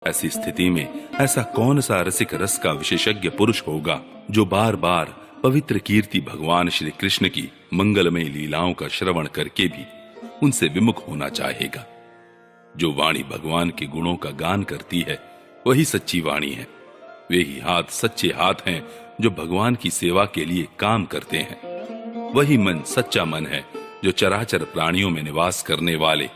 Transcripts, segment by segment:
ऐसी स्थिति में ऐसा कौन सा रसिक रस का विशेषज्ञ पुरुष होगा जो बार बार पवित्र कीर्ति भगवान श्री कृष्ण की मंगलमय लीलाओं का श्रवण करके भी उनसे विमुख होना चाहेगा। जो वाणी भगवान के गुणों का गान करती है वही सच्ची वाणी है। वे ही हाथ सच्चे हाथ हैं जो भगवान की सेवा के लिए काम करते हैं। वही मन सच्चा मन है जो चराचर प्राणियों में निवास करने वाले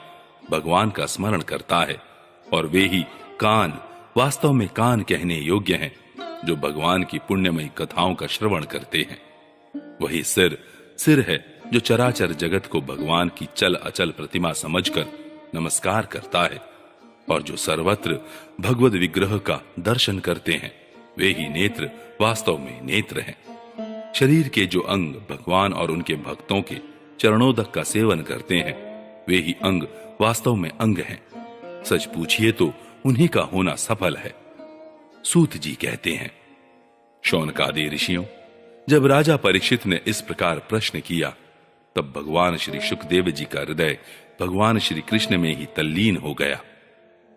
भगवान का स्मरण करता है। और वे ही कान वास्तव में कान कहने योग्य हैं जो भगवान की पुण्यमयी कथाओं का श्रवण करते हैं। वही सिर है जो चराचर जगत को भगवान की चल अचल प्रतिमा समझकर नमस्कार करता है। और जो सर्वत्र भगवद विग्रह का दर्शन करते हैं वे ही नेत्र वास्तव में नेत्र हैं। शरीर के जो अंग भगवान और उनके भक्तों के चरणोदक का सेवन करते हैं वे ही अंग वास्तव में अंग हैं। सच पूछिए तो उन्हीं का होना सफल है। सूत जी कहते हैं, शौनकादि ऋषियों, जब राजा परीक्षित ने इस प्रकार प्रश्न किया तब भगवान श्री सुखदेव जी का हृदय भगवान श्री कृष्ण में ही तल्लीन हो गया।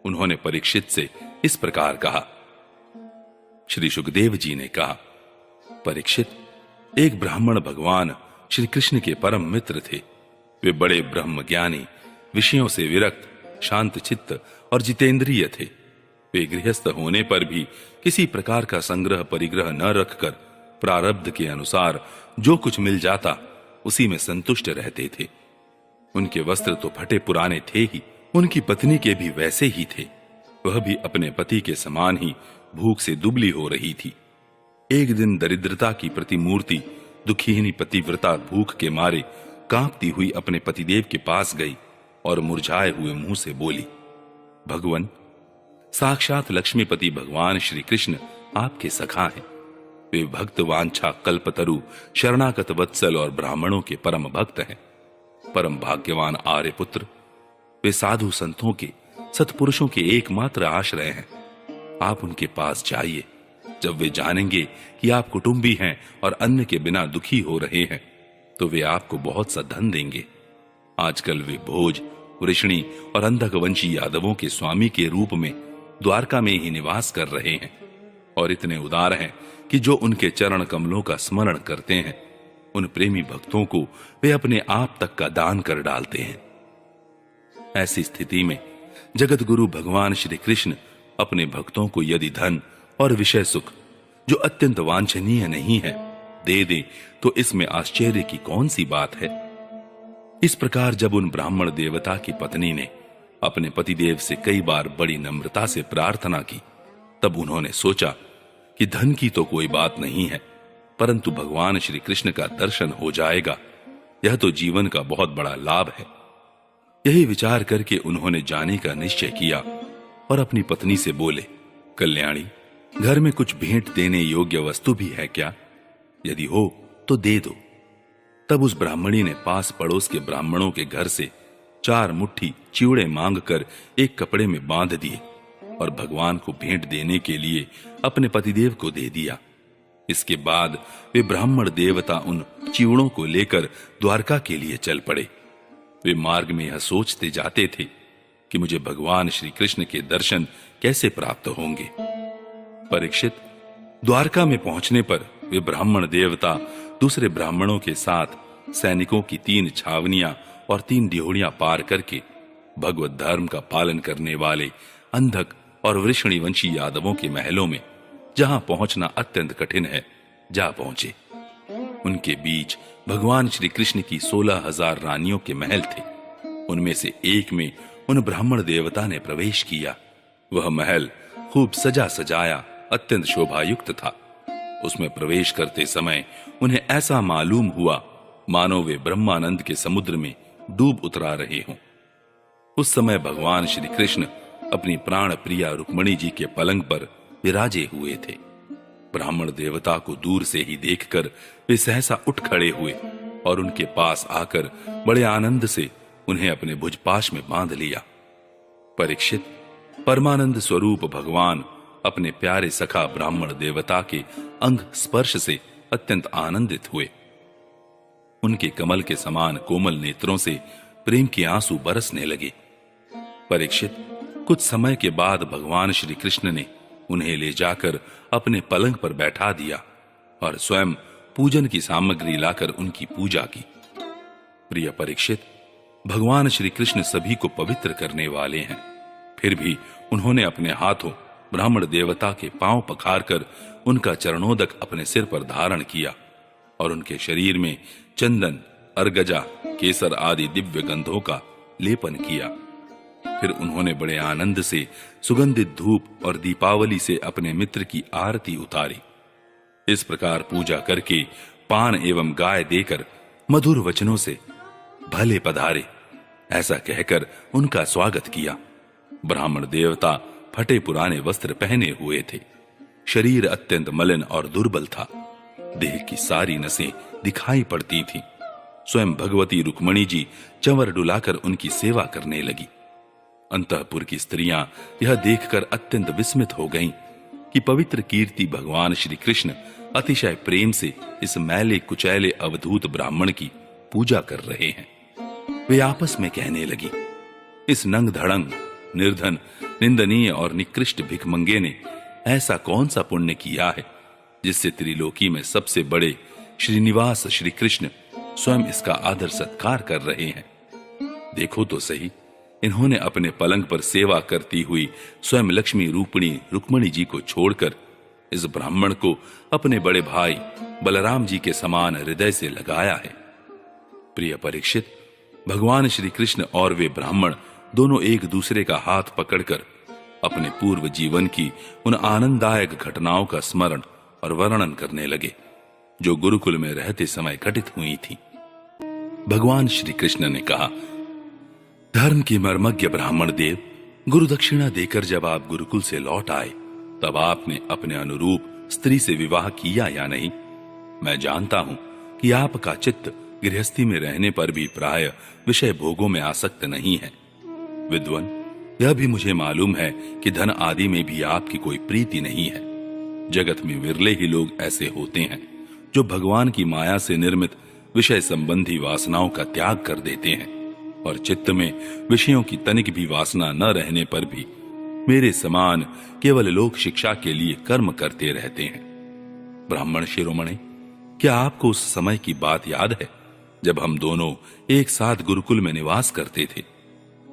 उन्होंने परीक्षित से इस प्रकार कहा। श्री सुखदेव जी ने कहा, परीक्षित, एक ब्राह्मण भगवान श्री कृष्ण के परम मित्र थे। वे बड़े ब्रह्म ज्ञानी, विषयों से विरक्त, शांत चित्त और जितेंद्रिय थे। वे गृहस्थ होने पर भी किसी प्रकार का संग्रह परिग्रह न रखकर प्रारब्ध के अनुसार जो कुछ मिल जाता उसी में संतुष्ट रहते थे। उनके वस्त्र तो फटे पुराने थे ही, उनकी पत्नी के भी वैसे ही थे। वह भी अपने पति के समान ही भूख से दुबली हो रही थी। एक दिन दरिद्रता की प्रतिमूर्ति दुखीहिनी पतिव्रता भूख के मारे कांपती हुई अपने पतिदेव के पास गई और मुरझाए हुए मुंह से बोली, भगवान, साक्षात लक्ष्मीपति भगवान श्री कृष्ण आपके सखा हैं। वे भक्त वांछा कल्पतरु शरणागत वत्सल और ब्राह्मणों के परम भक्त हैं। परम भाग्यवान आर्यपुत्र, वे साधु संतों के सत्पुरुषों के एकमात्र आश्रय हैं। आप उनके पास जाइए। जब वे जानेंगे कि आप कुटुंबी हैं और अन्न के बिना दुखी हो रहे हैं तो वे आपको बहुत सा धन देंगे। आजकल वे भोज, वृष्णि और अंधकवंशी यादवों के स्वामी के रूप में द्वारका में ही निवास कर रहे हैं और इतने उदार हैं कि जो उनके चरण कमलों का स्मरण करते हैं उन प्रेमी भक्तों को वे अपने आप तक का दान कर डालते हैं। ऐसी स्थिति में जगत गुरु भगवान श्री कृष्ण अपने भक्तों को यदि धन और विषय सुख, जो अत्यंत वांछनीय नहीं है, दे दे तो इसमें आश्चर्य की कौन सी बात है। इस प्रकार जब उन ब्राह्मण देवता की पत्नी ने अपने पतिदेव से कई बार बड़ी नम्रता से प्रार्थना की तब उन्होंने सोचा कि धन की तो कोई बात नहीं है, परंतु भगवान श्री कृष्ण का दर्शन हो जाएगा, यह तो जीवन का बहुत बड़ा लाभ है। यही विचार करके उन्होंने जाने का निश्चय किया और अपनी पत्नी से बोले, कल्याणी, घर में कुछ भेंट देने योग्य वस्तु भी है क्या? यदि हो तो दे दो। तब उस ब्राह्मणी ने पास पड़ोस के ब्राह्मणों के घर से 4 मुट्ठी चिवड़े मांगकर एक कपड़े में बांध दिए और भगवान को भेंट देने के लिए अपने पतिदेव को दे दिया। इसके बाद वे ब्राह्मण देवता उन चिवड़ों को लेकर द्वारका के लिए चल पड़े। वे मार्ग में यह सोचते जाते थे कि मुझे भगवान श्री कृष्ण के दर्शन कैसे प्राप्त होंगे। परीक्षित, द्वारका में पहुंचने पर वे ब्राह्मण देवता दूसरे ब्राह्मणों के साथ सैनिकों की 3 छावनियां और 3 ड्योढ़ियां पार करके भगवत धर्म का पालन करने वाले अंधक और वृषणी वंशी यादवों के महलों में, जहां पहुंचना अत्यंत कठिन है, जा पहुंचे। उनके बीच भगवान श्री कृष्ण की 16,000 रानियों के महल थे। उनमें से एक में उन ब्राह्मण देवता ने प्रवेश किया। वह महल खूब सजा सजाया अत्यंत शोभायुक्त था। उसमें प्रवेश करते समय उन्हें ऐसा मालूम हुआ मानो वे ब्रह्मानंद के समुद्र में डूब उतरा रहे हों। उस समय भगवान श्री कृष्ण अपनी प्राण प्रिया रुक्मणी जी के पलंग पर विराजे हुए थे। ब्राह्मण देवता को दूर से ही देखकर वे सहसा उठ खड़े हुए और उनके पास आकर बड़े आनंद से उन्हें अपने भुजपाश में बांध लिया। परीक्षित, परमानंद स्वरूप भगवान अपने प्यारे सखा ब्राह्मण देवता के अंग स्पर्श से अत्यंत आनंदित हुए। उनके कमल के समान कोमल नेत्रों से प्रेम के आंसू बरसने लगे। परीक्षित, कुछ समय के बाद भगवान श्री कृष्ण ने उन्हें ले जाकर अपने पलंग पर बैठा दिया और स्वयं पूजन की सामग्री लाकर उनकी पूजा की। प्रिय परीक्षित, भगवान श्री कृष्ण सभी को पवित्र करने वाले हैं, फिर भी उन्होंने अपने हाथों ब्राह्मण देवता के पांव पखारकर उनका चरणोदक अपने सिर पर धारण किया और उनके शरीर में चंदन, अर्गजा, केसर आदि दिव्य गंधों का लेपन किया। फिर उन्होंने बड़े आनंद से सुगंधित धूप और दीपावली से अपने मित्र की आरती उतारी। इस प्रकार पूजा करके पान एवं गाय देकर मधुर वचनों से भले पधारे ऐसा कहकर उनका स्वागत किया। ब्राह्मण देवता फटे पुराने वस्त्र पहने हुए थे, शरीर अत्यंत मलिन और दुर्बल था, देह की सारी नसें दिखाई पड़ती थीं। स्वयं भगवती रुक्मणी जी चंवर डुलाकर उनकी सेवा करने लगी। अंतःपुर की स्त्रियां यह देखकर अत्यंत विस्मित हो गईं कि पवित्र कीर्ति भगवान श्री कृष्ण अतिशय प्रेम से इस मैले कुचैले अवधूत ब्राह्मण की पूजा कर रहे हैं। वे आपस में कहने लगी, इस नंग धड़ंग, निर्धन, निंदनीय और निकृष्ट भिखमंगे ने ऐसा कौन सा पुण्य किया है जिससे त्रिलोकी में सबसे बड़े श्रीनिवास श्री कृष्ण स्वयं इसका आदर सत्कार कर रहे हैं। देखो तो सही, इन्होंने अपने पलंग पर सेवा करती हुई स्वयं लक्ष्मी रूपिणी रुक्मणी जी को छोड़कर इस ब्राह्मण को अपने बड़े भाई बलराम जी के समान हृदय से लगाया है। प्रिय परीक्षित, भगवान श्री कृष्ण और वे ब्राह्मण दोनों एक दूसरे का हाथ पकड़कर अपने पूर्व जीवन की उन आनंददायक घटनाओं का स्मरण और वर्णन करने लगे जो गुरुकुल में रहते समय घटित हुई थी। भगवान श्री कृष्ण ने कहा, धर्म की मर्मज्ञ ब्राह्मण देव, गुरु दक्षिणा देकर जब आप गुरुकुल से लौट आए तब आपने अपने अनुरूप स्त्री से विवाह किया या नहीं? मैं जानता हूं कि आपका चित्त गृहस्थी में रहने पर भी प्राय विषय भोगों में आसक्त नहीं है। विद्वन, यह भी मुझे मालूम है कि धन आदि में भी आपकी कोई प्रीति नहीं है। जगत में विरले ही लोग ऐसे होते हैं जो भगवान की माया से निर्मित विषय संबंधी वासनाओं का त्याग कर देते हैं और चित्त में विषयों की तनिक भी वासना न रहने पर भी मेरे समान केवल लोक शिक्षा के लिए कर्म करते रहते हैं। ब्राह्मण शिरोमणि, क्या आपको उस समय की बात याद है जब हम दोनों एक साथ गुरुकुल में निवास करते थे?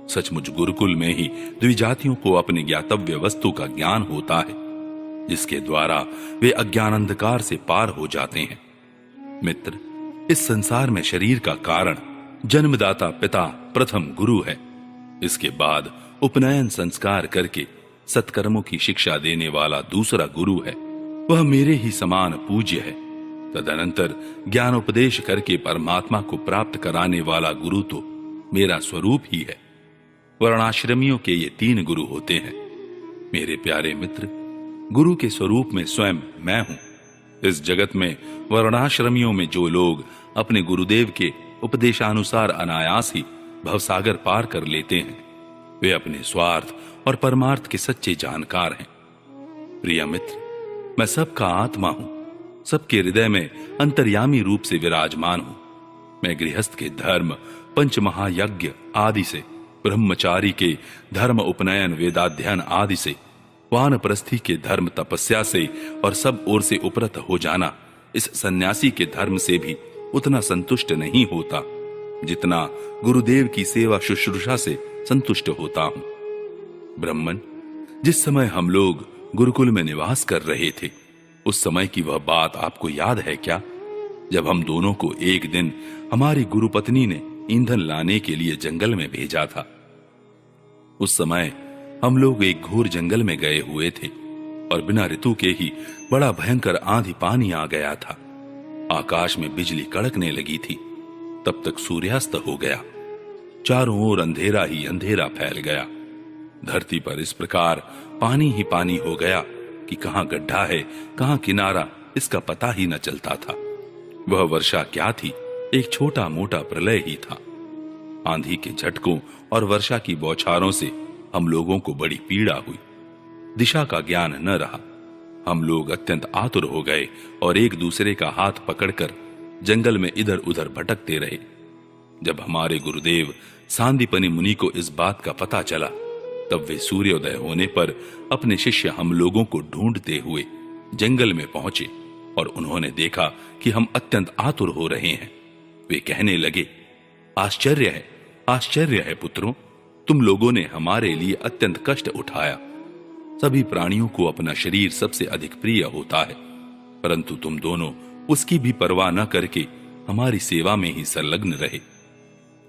सचमुच गुरुकुल में ही द्विजातियों को अपने ज्ञातव्य वस्तु का ज्ञान होता है, जिसके द्वारा वे अज्ञान अंधकार से पार हो जाते हैं। मित्र, इस संसार में शरीर का कारण जन्मदाता पिता प्रथम गुरु है। इसके बाद उपनयन संस्कार करके सत्कर्मों की शिक्षा देने वाला दूसरा गुरु है, वह मेरे ही समान पूज्य है। तदनंतर ज्ञानोपदेश करके परमात्मा को प्राप्त कराने वाला गुरु तो मेरा स्वरूप ही है। वर्णाश्रमियों के ये 3 गुरु होते हैं। मेरे प्यारे मित्र, गुरु के स्वरूप में स्वयं मैं हूं। इस जगत में वर्णाश्रमियों में जो लोग अपने गुरुदेव के उपदेशानुसार अनायास ही भवसागर पार कर लेते हैं, वे अपने स्वार्थ और परमार्थ के सच्चे जानकार हैं। प्रिय मित्र, मैं सबका आत्मा हूं, सबके हृदय में अंतर्यामी रूप से विराजमान हूं। मैं गृहस्थ के धर्म, पंचमहायज्ञ आदि से, ब्रह्मचारी के धर्म उपनयन वेदाध्ययन आदि से, वानप्रस्थी के धर्म तपस्या से और सब ओर से उपरत हो जाना इस सन्यासी के धर्म से भी उतना संतुष्ट नहीं होता जितना गुरुदेव की सेवा शुश्रूषा से संतुष्ट होता हूं। ब्रह्मन, जिस समय हम लोग गुरुकुल में निवास कर रहे थे, उस समय की वह बात आपको याद है क्या, जब हम दोनों को एक दिन हमारी गुरुपत्नी ने ईंधन लाने के लिए जंगल में भेजा था? उस समय हम लोग एक घोर जंगल में गए हुए थे और बिना ऋतु के ही बड़ा भयंकर आंधी पानी आ गया था। आकाश में बिजली कड़कने लगी थी। तब तक सूर्यास्त हो गया। चारों ओर अंधेरा ही अंधेरा फैल गया। धरती पर इस प्रकार पानी ही पानी हो गया कि कहां गड्ढा है कहां किनारा इसका पता ही न चलता था। वह वर्षा क्या थी, एक छोटा मोटा प्रलय ही था। आंधी के झटकों और वर्षा की बौछारों से हम लोगों को बड़ी पीड़ा हुई। दिशा का ज्ञान न रहा। हम लोग अत्यंत आतुर हो गए और एक दूसरे का हाथ पकड़कर जंगल में इधर उधर भटकते रहे। जब हमारे गुरुदेव सांदीपनि मुनि को इस बात का पता चला तब वे सूर्योदय होने पर अपने शिष्य हम लोगों को ढूंढते हुए जंगल में पहुंचे और उन्होंने देखा कि हम अत्यंत आतुर हो रहे हैं। वे कहने लगे, आश्चर्य है पुत्रों, तुम लोगों ने हमारे लिए अत्यंत कष्ट उठाया। सभी प्राणियों को अपना शरीर सबसे अधिक प्रिय होता है, परंतु तुम दोनों उसकी भी परवाह न करके हमारी सेवा में ही संलग्न रहे।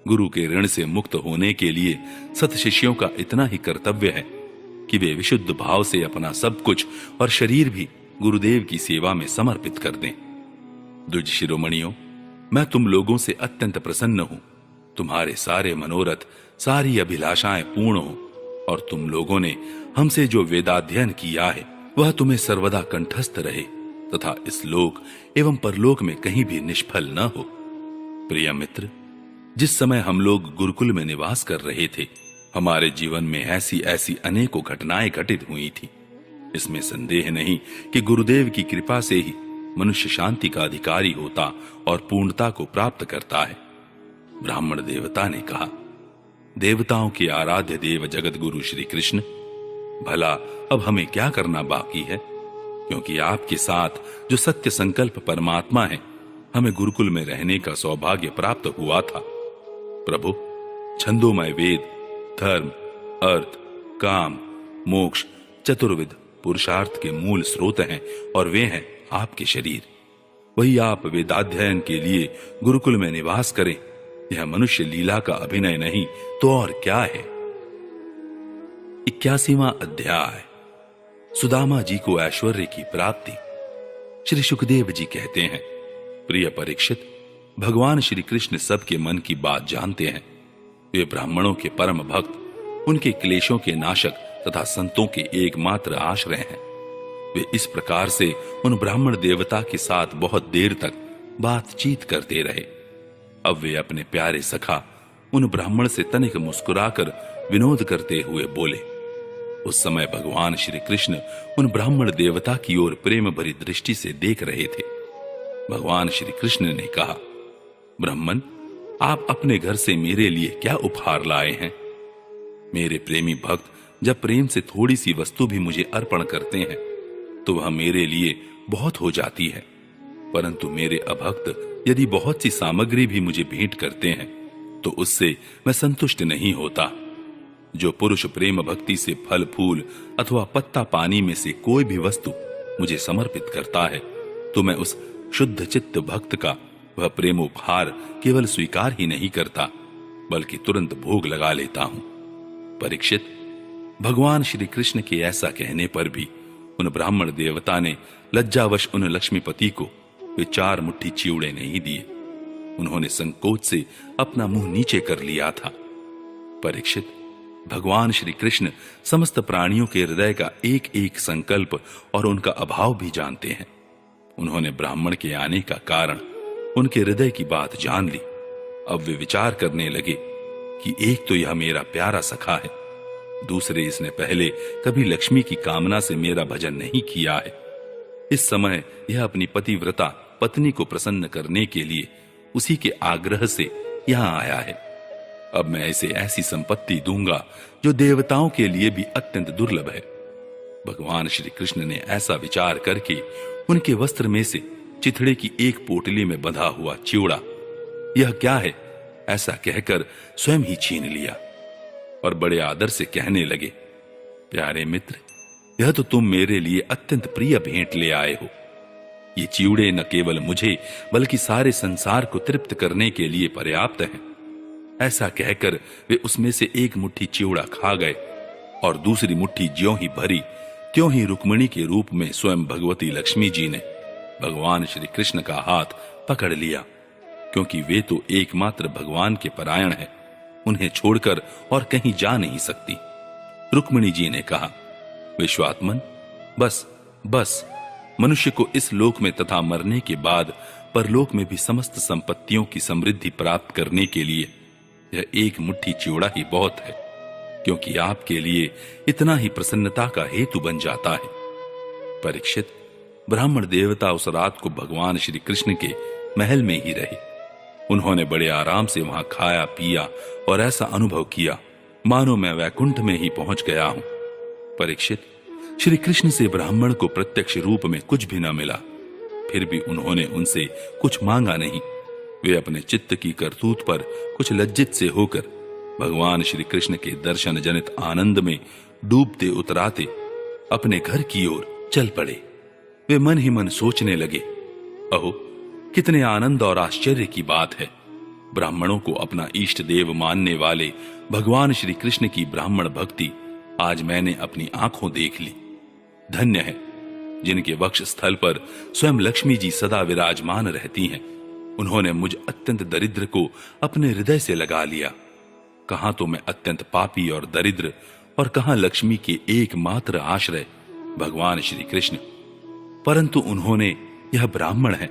गुरु के ऋण से मुक्त होने के लिए सत शिष्यों का इतना ही कर्तव्य है कि वे विशुद्ध भाव से अपना सब कुछ और शरीर भी गुरुदेव की सेवा में समर्पित कर दें। द्विज शिरोमणियों, मैं तुम लोगों से अत्यंत प्रसन्न हूं। तुम्हारे सारे मनोरथ, सारी अभिलाषाएं पूर्ण हो और तुम लोगों ने हमसे जो वेदाध्ययन किया है वह तुम्हें सर्वदा कंठस्थ रहे तथा इस लोक एवं परलोक में कहीं भी निष्फल न हो। प्रिय मित्र, जिस समय हम लोग गुरुकुल में निवास कर रहे थे, हमारे जीवन में ऐसी ऐसी अनेकों घटनाएं घटित हुई थी। इसमें संदेह नहीं कि गुरुदेव की कृपा से ही मनुष्य शांति का अधिकारी होता और पूर्णता को प्राप्त करता है। ब्राह्मण देवता ने कहा, देवताओं के आराध्य देव जगत गुरु श्री कृष्ण, भला अब हमें क्या करना बाकी है? क्योंकि आपके साथ जो सत्य संकल्प परमात्मा है, हमें गुरुकुल में रहने का सौभाग्य प्राप्त हुआ था। प्रभु, छंदोमय वेद, धर्म, अर्थ, काम, मोक्ष, चतुर्विध पुरुषार्थ के मूल स्रोत हैं और वे हैं आपके शरीर। वही आप वेदाध्ययन के लिए गुरुकुल में निवास करें, यह मनुष्य लीला का अभिनय नहीं तो और क्या है। 81वां अध्याय। सुदामा जी को ऐश्वर्य की प्राप्ति। श्री सुखदेव जी कहते हैं, प्रिय परीक्षित, भगवान श्री कृष्ण सबके मन की बात जानते हैं। वे ब्राह्मणों के परम भक्त, उनके क्लेशों के नाशक तथा संतों के एकमात्र आश्रय हैं। वे इस प्रकार से उन ब्राह्मण देवता के साथ बहुत देर तक बातचीत करते रहे। अब वे अपने प्यारे सखा उन ब्राह्मण से तनिक मुस्कुराकर विनोद करते हुए बोले। उस समय भगवान श्री कृष्ण उन ब्राह्मण देवता की ओर प्रेम भरी दृष्टि से देख रहे थे। भगवान श्री कृष्ण ने कहा, ब्राह्मण, आप अपने घर से मेरे लिए क्या उपहार लाए हैं? मेरे प्रेमी भक्त जब प्रेम से थोड़ी सी वस्तु भी मुझे अर्पण करते हैं तो वह मेरे लिए बहुत हो जाती है, परंतु मेरे अभक्त यदि बहुत सी सामग्री भी मुझे भेंट करते हैं तो उससे मैं संतुष्ट नहीं होता। जो पुरुष प्रेम भक्ति से फल फूल अथवा पत्ता पानी में से कोई भी वस्तु मुझे समर्पित करता है तो मैं उस शुद्ध चित्त भक्त का वह प्रेमोपहार केवल स्वीकार ही नहीं करता बल्कि तुरंत भोग लगा लेता हूं। परीक्षित, भगवान श्री कृष्ण के ऐसा कहने पर भी उन ब्राह्मण देवता ने लज्जावश उन लक्ष्मीपति को वे 4 मुट्ठी चिवड़े नहीं दिए। उन्होंने संकोच से अपना मुंह नीचे कर लिया था। परीक्षित, भगवान श्री कृष्ण समस्त प्राणियों के हृदय का एक एक संकल्प और उनका अभाव भी जानते हैं। उन्होंने ब्राह्मण के आने का कारण, उनके हृदय की बात जान ली। अब वे विचार करने लगे कि एक तो यह मेरा प्यारा सखा है, दूसरे इसने पहले कभी लक्ष्मी की कामना से मेरा भजन नहीं किया है। इस समय यह अपनी पतिव्रता पत्नी को प्रसन्न करने के लिए उसी के आग्रह से यहां आया है। अब मैं इसे ऐसी संपत्ति दूंगा जो देवताओं के लिए भी अत्यंत दुर्लभ है। भगवान श्री कृष्ण ने ऐसा विचार करके उनके वस्त्र में से चिथड़े की एक पोटली में बंधा हुआ चिवड़ा, यह क्या है ऐसा कहकर स्वयं ही छीन लिया और बड़े आदर से कहने लगे, प्यारे मित्र, यह तो तुम मेरे लिए अत्यंत प्रिय भेंट ले आए हो। ये चिवड़े न केवल मुझे बल्कि सारे संसार को तृप्त करने के लिए पर्याप्त हैं। ऐसा कहकर वे उसमें से एक मुट्ठी चिवड़ा खा गए और दूसरी मुट्ठी ज्यों ही भरी त्यों ही रुक्मिणी के रूप में स्वयं भगवती लक्ष्मी जी ने भगवान श्री कृष्ण का हाथ पकड़ लिया, क्योंकि वे तो एकमात्र भगवान के परायण हैं, उन्हें छोड़कर और कहीं जा नहीं सकती। रुक्मिणी जी ने कहा, विश्वात्मन, बस बस, मनुष्य को इस लोक में तथा मरने के बाद परलोक में भी समस्त संपत्तियों की समृद्धि प्राप्त करने के लिए यह एक मुट्ठी चिवड़ा ही बहुत है, क्योंकि आपके लिए इतना ही प्रसन्नता का हेतु बन जाता है। परीक्षित, ब्राह्मण देवता उस रात को भगवान श्री कृष्ण के महल में ही रहे। उन्होंने बड़े आराम से वहां खाया पिया और ऐसा अनुभव किया मानो मैं वैकुंठ में ही पहुंच गया हूं। परीक्षित, श्री कृष्ण से ब्राह्मण को प्रत्यक्ष रूप में कुछ भी न मिला, फिर भी उन्होंने उनसे कुछ मांगा नहीं। वे अपने चित्त की करतूत पर कुछ लज्जित से होकर भगवान श्री कृष्ण के दर्शन जनित आनंद में डूबते उतराते अपने घर की ओर चल पड़े। वे मन ही मन सोचने लगे, अहो कितने आनंद और आश्चर्य की बात है। ब्राह्मणों को अपना इष्ट देव मानने वाले भगवान श्री कृष्ण की ब्राह्मण भक्ति आज मैंने अपनी आंखों देख ली। धन्य है जिनके वक्ष स्थल पर स्वयं लक्ष्मी जी सदा विराजमान रहती हैं। उन्होंने मुझ अत्यंत दरिद्र को अपने हृदय से लगा लिया। कहां तो मैं अत्यंत पापी और दरिद्र, और कहां लक्ष्मी के एकमात्र आश्रय भगवान श्री कृष्ण। परंतु उन्होंने यह ब्राह्मण है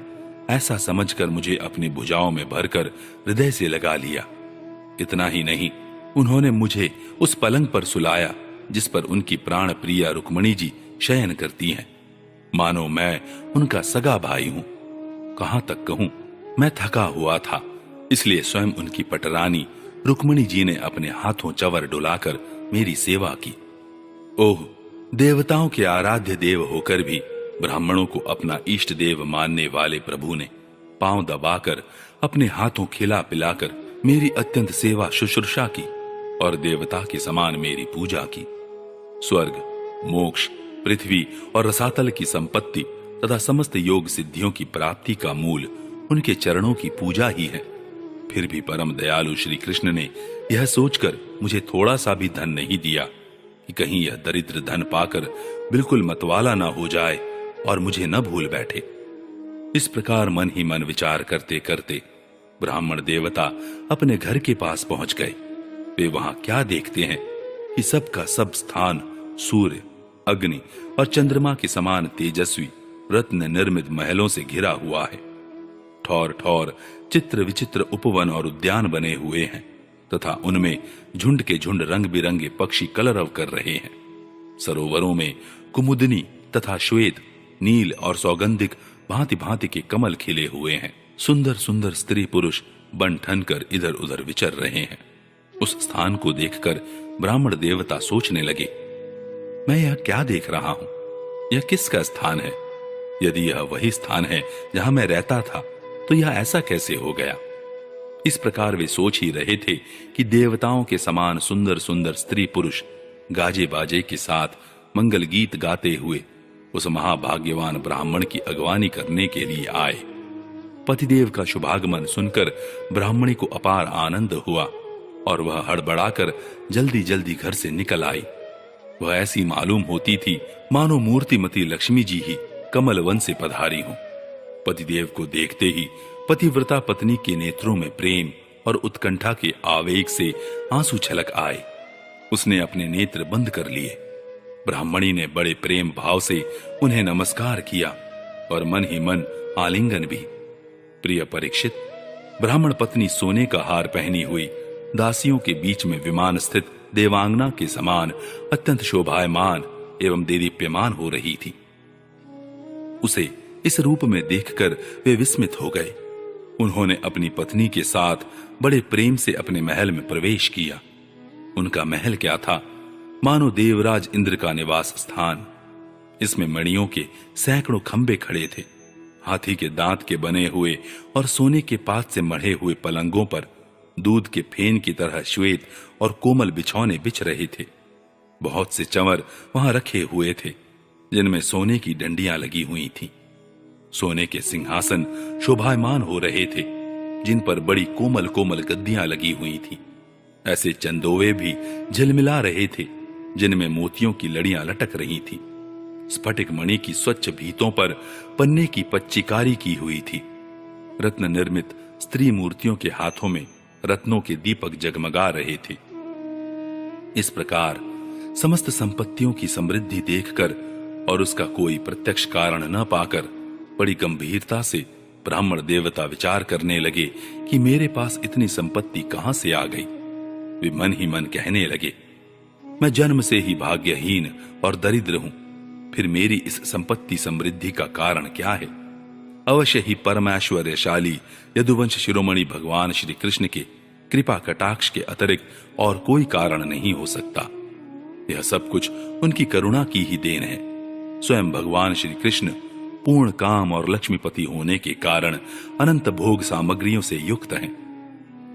ऐसा समझकर मुझे अपनी भुजाओं में भरकर हृदय से लगा लिया। इतना ही नहीं, उन्होंने मुझे उस पलंग पर सुलाया जिस पर उनकी प्राण प्रिया रुक्मणी जी शयन करती हैं, मानो मैं उनका सगा भाई हूं। कहां तक कहूं, मैं थका हुआ था, इसलिए स्वयं उनकी पटरानी रुक्मणी जी ने अपने हाथों चवर डुलाकर मेरी सेवा की। ओह, देवताओं के आराध्य देव होकर भी ब्राह्मणों को अपना इष्ट देव मानने वाले प्रभु ने पांव दबाकर अपने हाथों खिला पिलाकर मेरी अत्यंत सेवा शुश्रूषा की और देवता के समान मेरी पूजा की। स्वर्ग, मोक्ष, पृथ्वी और रसातल की संपत्ति तथा समस्त योग सिद्धियों की प्राप्ति का मूल उनके चरणों की पूजा ही है। फिर भी परम दयालु श्री कृष्ण ने यह सोचकर मुझे थोड़ा सा भी धन नहीं दिया कि कहीं यह दरिद्र धन पाकर बिल्कुल मतवाला न हो जाए और मुझे न भूल बैठे। इस प्रकार मन ही मन विचार करते करते ब्राह्मण देवता अपने घर के पास पहुंच गए। वे वहां क्या देखते हैं कि सबका सब स्थान सूर्य, अग्नि और चंद्रमा के समान तेजस्वी रत्न निर्मित महलों से घिरा हुआ है। ठौर ठौर चित्र विचित्र उपवन और उद्यान बने हुए हैं तथा उनमें झुंड के झुंड रंग बिरंगे पक्षी कलरव कर रहे हैं। सरोवरों में कुमुदनी तथा श्वेत, नील और सौगंधिक भांति भांति के कमल खिले हुए हैं। सुंदर सुंदर स्त्री पुरुष बन ठन कर इधर उधर विचर रहे हैं। उस स्थान को देखकर ब्राह्मण देवता सोचने लगे, मैं यह क्या देख रहा हूं? यह किसका स्थान है? यदि यह वही स्थान है जहां मैं रहता था तो यह ऐसा कैसे हो गया? इस प्रकार वे सोच ही रहे थे कि देवताओं के समान सुंदर सुंदर स्त्री पुरुष गाजे बाजे के साथ मंगल गीत गाते हुए उस महाभाग्यवान ब्राह्मण की अगवानी करने के लिए आए। पतिदेव का शुभागमन सुनकर ब्राह्मणी को अपार आनंद हुआ और वह हड़बड़ाकर जल्दी जल्दी घर से निकल आई। वह ऐसी मालूम होती थी मानो मूर्तिमती लक्ष्मी जी ही कमल वन से पधारी हो। पतिदेव को देखते ही पतिव्रता पत्नी के नेत्रों में प्रेम और उत्कंठा के आवेग से आंसू छलक आए। उसने अपने नेत्र बंद कर लिए। ब्राह्मणी ने बड़े प्रेम भाव से उन्हें नमस्कार किया और मन ही मन आलिंगन भी। प्रिय परीक्षित, ब्राह्मण पत्नी सोने का हार पहनी हुई दासियों के बीच में विमान स्थित देवांगना के समान अत्यंत शोभायमान एवं देदीप्यमान हो रही थी। उसे इस रूप में देखकर वे विस्मित हो गए। उन्होंने अपनी पत्नी के साथ बड़े प्रेम से अपने महल में प्रवेश किया। उनका महल क्या था, मानो देवराज इंद्र का निवास स्थान। इसमें मणियों के सैकड़ों खंबे खड़े थे। हाथी के दांत के बने हुए और सोने के पात से मढ़े हुए पलंगों पर दूध के फेन की तरह श्वेत और कोमल बिछौने बिछ रहे थे। बहुत से चंवर वहां रखे हुए थे जिनमें सोने की डंडियां लगी हुई थीं। सोने के सिंहासन शोभायमान हो रहे थे जिन पर बड़ी कोमल कोमल गद्दियां लगी हुई थीं। ऐसे चंदोवे भी झिलमिला रहे थे जिनमें मोतियों की लड़ियां लटक रही थीं। स्फटिक मणि की स्वच्छ भीतों पर पन्ने की पच्चीकारी की हुई थी। रत्न निर्मित स्त्री मूर्तियों के हाथों में रत्नों के दीपक जगमगा रहे थे। इस प्रकार समस्त संपत्तियों की समृद्धि देखकर और उसका कोई प्रत्यक्ष कारण न पाकर बड़ी गंभीरता से ब्राह्मण देवता विचार करने लगे कि मेरे पास इतनी संपत्ति कहां से आ गई। वे मन ही मन कहने लगे, मैं जन्म से ही भाग्यहीन और दरिद्र हूं, फिर मेरी इस संपत्ति समृद्धि का कारण क्या है? अवश्य ही परमैश्वर्यशाली यदुवंश शिरोमणि भगवान श्री कृष्ण के कृपा कटाक्ष के अतिरिक्त और कोई कारण नहीं हो सकता। यह सब कुछ उनकी करुणा की ही देन है। स्वयं भगवान श्री कृष्ण पूर्ण काम और लक्ष्मीपति होने के कारण अनंत भोग सामग्रियों से युक्त हैं।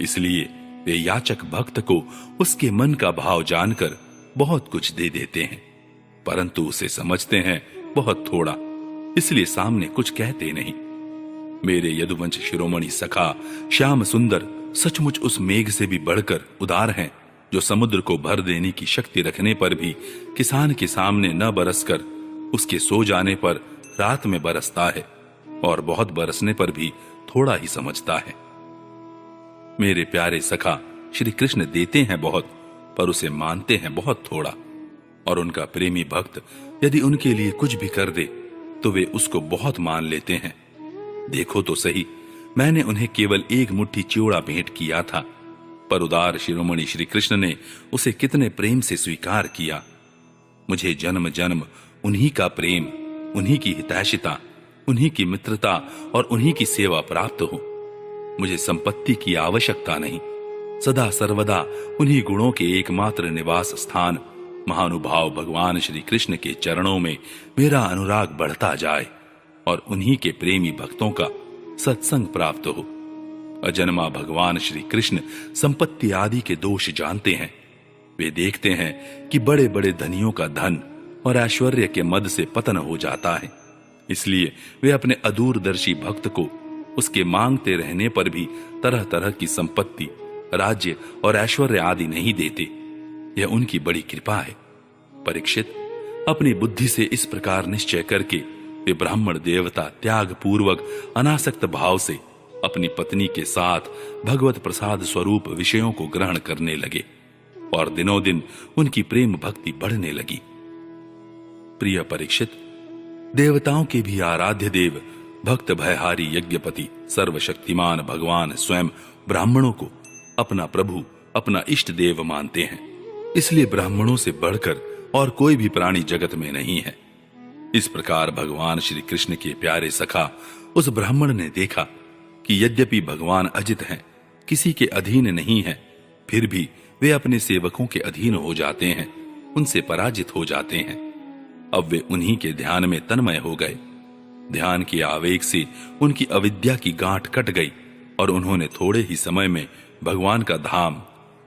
इसलिए वे याचक भक्त को उसके मन का भाव जानकर बहुत कुछ दे देते हैं, परंतु उसे समझते हैं बहुत थोड़ा, इसलिए सामने कुछ कहते नहीं। मेरे यदुवंश शिरोमणि सखा श्याम सुंदर सचमुच उस मेघ से भी बढ़कर उदार हैं, जो समुद्र को भर देने की शक्ति रखने पर भी किसान के सामने न बरसकर उसके सो जाने पर रात में बरसता है, और बहुत बरसने पर भी थोड़ा ही समझता है। मेरे प्यारे सखा श्री कृष्ण देते हैं बहुत, पर उसे मानते हैं बहुत थोड़ा, और उनका प्रेमी भक्त यदि उनके लिए कुछ भी कर दे तो वे उसको बहुत मान लेते हैं। देखो तो सही, मैंने उन्हें केवल एक मुट्ठी चिवड़ा भेंट किया था, पर उदार शिरोमणि श्री कृष्ण ने उसे कितने प्रेम से स्वीकार किया। मुझे जन्म जन्म उन्हीं का प्रेम, उन्हीं की हितैषिता, उन्हीं की मित्रता और उन्हीं की सेवा प्राप्त हो। मुझे संपत्ति की आवश्यकता नहीं, सदा सर्वदा उन्हीं गुणों के एकमात्र निवास स्थान महानुभाव भगवान श्री कृष्ण के चरणों में मेरा अनुराग बढ़ता जाए और उन्हीं के प्रेमी भक्तों का सत्संग प्राप्त हो। अजन्मा भगवान श्री कृष्ण संपत्ति आदि के दोष जानते हैं। वे देखते हैं कि बड़े बड़े धनियों का धन और ऐश्वर्य के मद से पतन हो जाता है, इसलिए वे अपने अदूरदर्शी भक्त को उसके मांगते रहने पर भी तरह तरह की संपत्ति, राज्य और ऐश्वर्य आदि नहीं देते। यह उनकी बड़ी कृपा है। परीक्षित, अपनी बुद्धि से इस प्रकार निश्चय करके वे ब्राह्मण देवता त्याग पूर्वक अनासक्त भाव से अपनी पत्नी के साथ भगवत प्रसाद स्वरूप विषयों को ग्रहण करने लगे, और दिनों दिन उनकी प्रेम भक्ति बढ़ने लगी। प्रिय परीक्षित, देवताओं के भी आराध्य देव भक्त भयहारी यज्ञपति सर्वशक्तिमान भगवान स्वयं ब्राह्मणों को अपना प्रभु, अपना इष्ट देव मानते हैं। इसलिए ब्राह्मणों से बढ़कर और कोई भी प्राणी जगत में नहीं है। इस प्रकार भगवान श्री कृष्ण के प्यारे सखा उस ब्राह्मण ने देखा कि यद्यपि भगवान अजित हैं, किसी के अधीन नहीं हैं, फिर भी वे अपने सेवकों के अधीन हो जाते हैं, उनसे पराजित हो जाते हैं। अब वे उन्हीं के ध्यान में तन्मय हो गए। ध्यान के आवेग से उनकी अविद्या की गांठ कट गई और उन्होंने थोड़े ही समय में भगवान का धाम,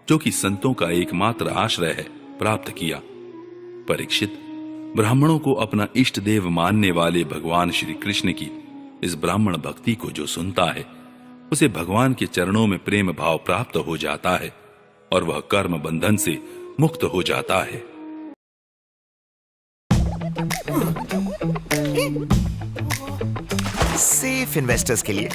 जो कि संतों का एकमात्र आश्रय है, प्राप्त किया। परीक्षित, ब्राह्मणों को अपना इष्ट देव मानने वाले भगवान श्री कृष्ण की इस ब्राह्मण भक्ति को जो सुनता है, उसे भगवान के चरणों में प्रेम भाव प्राप्त हो जाता है और वह कर्म बंधन से मुक्त हो जाता है। सेफ इन्वेस्टर्स के लिए,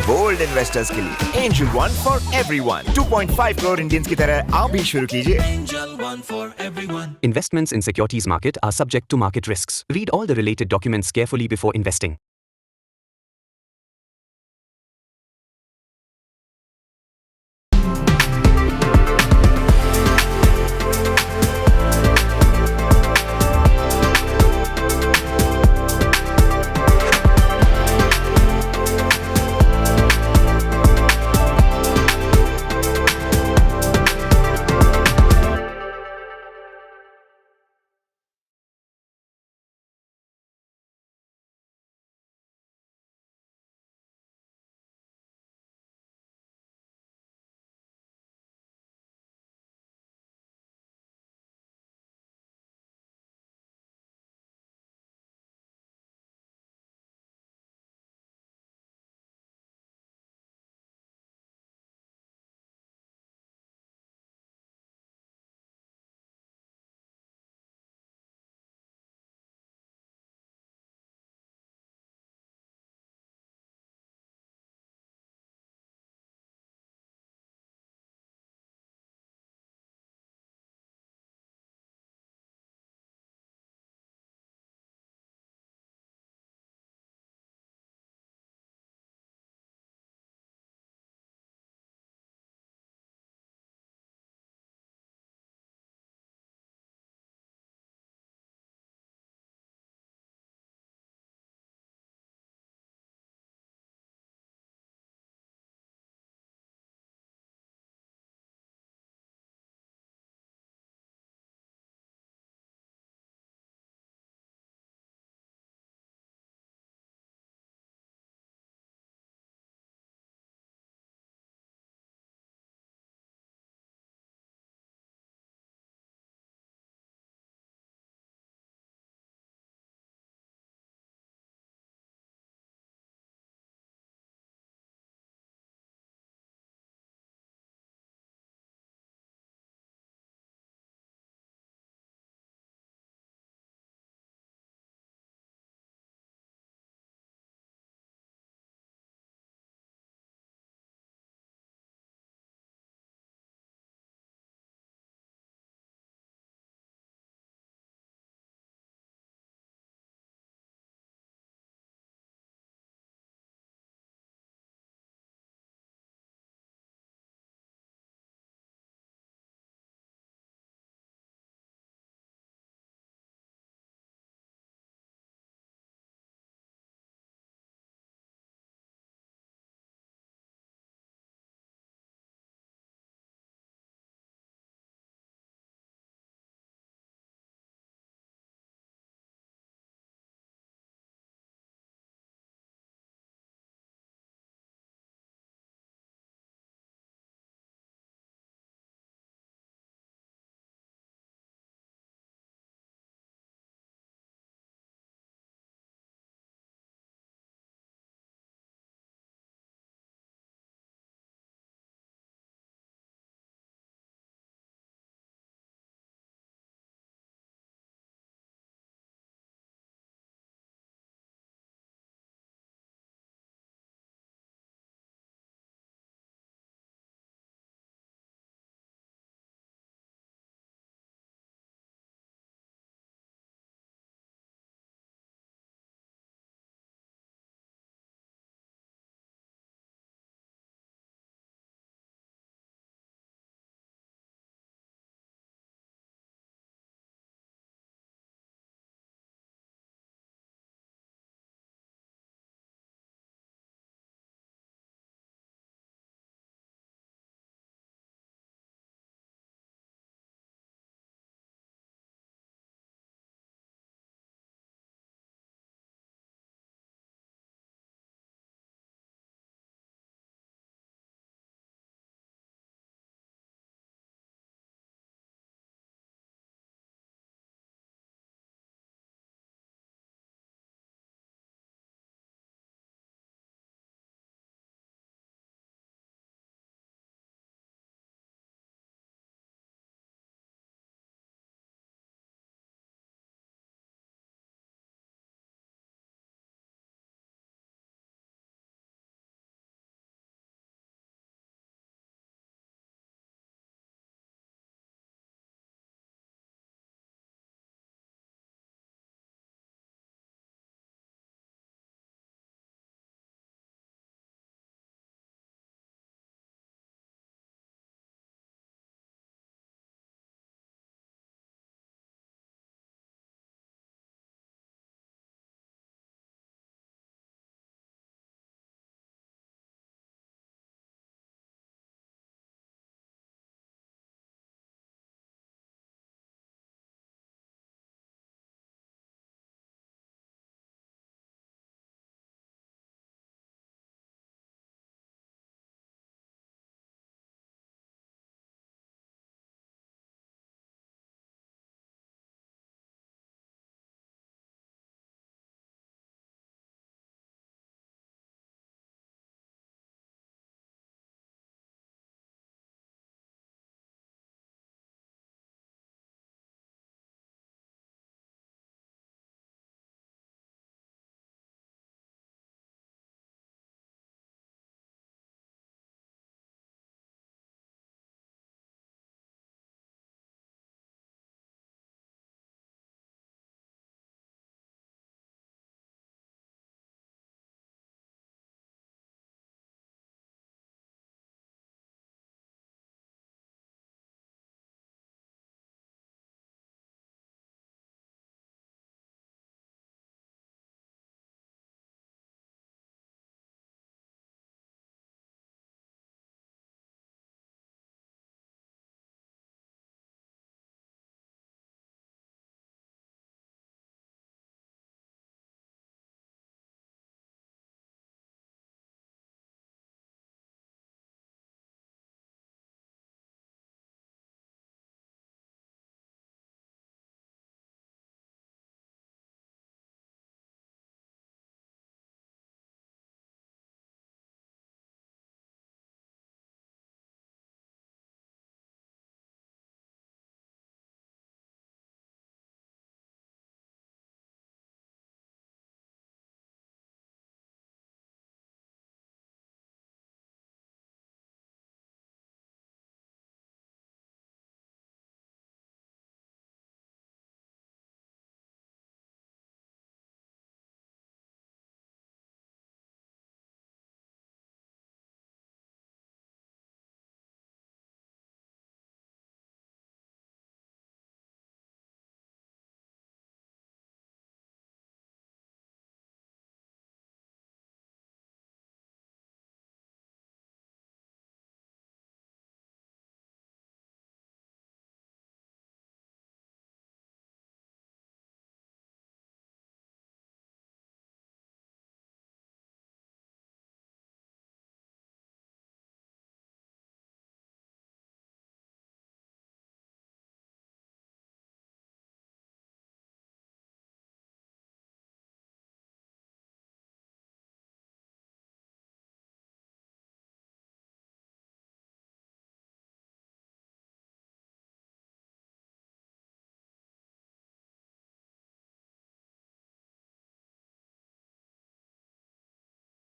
बोल्ड इन्वेस्टर्स के लिए angel one for everyone. 2.5 crore Indians की तरह आप भी शुरू कीजिए angel one for everyone. Investments in securities market are subject to market risks. Read all the related documents carefully before investing.